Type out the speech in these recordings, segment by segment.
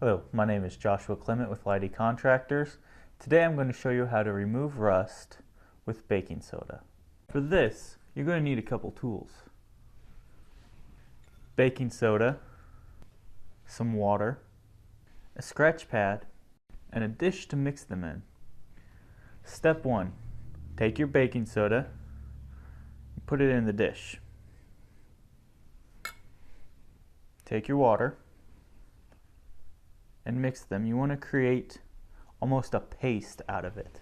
Hello, my name is Joshua Clement with Leidy Contractors. Today I'm going to show you how to remove rust with baking soda. For this, you're going to need a couple tools. Baking soda, some water, a scratch pad, and a dish to mix them in. Step 1. Take your baking soda and put it in the dish. Take your water and mix them. You want to create almost a paste out of it.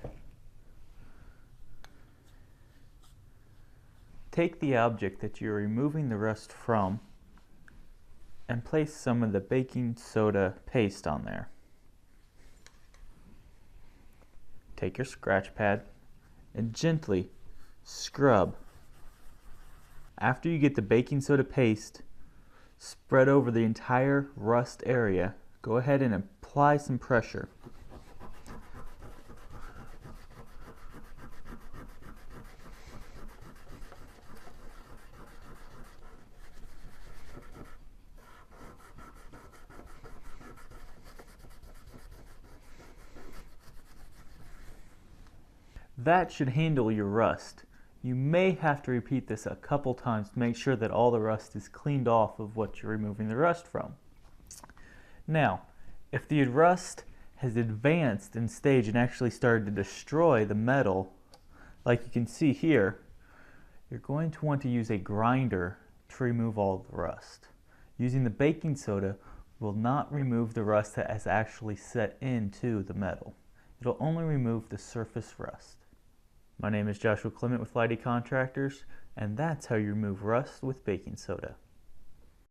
Take the object that you're removing the rust from and place some of the baking soda paste on there. Take your scratch pad and gently scrub. After you get the baking soda paste spread over the entire rust area, go ahead and apply some pressure. That should handle your rust. You may have to repeat this a couple times to make sure that all the rust is cleaned off of what you're removing the rust from. Now, if the rust has advanced in stage and actually started to destroy the metal, like you can see here, you're going to want to use a grinder to remove all the rust. Using the baking soda will not remove the rust that has actually set into the metal. It'll only remove the surface rust. My name is Joshua Clement with Leidy Contractors, and that's how you remove rust with baking soda.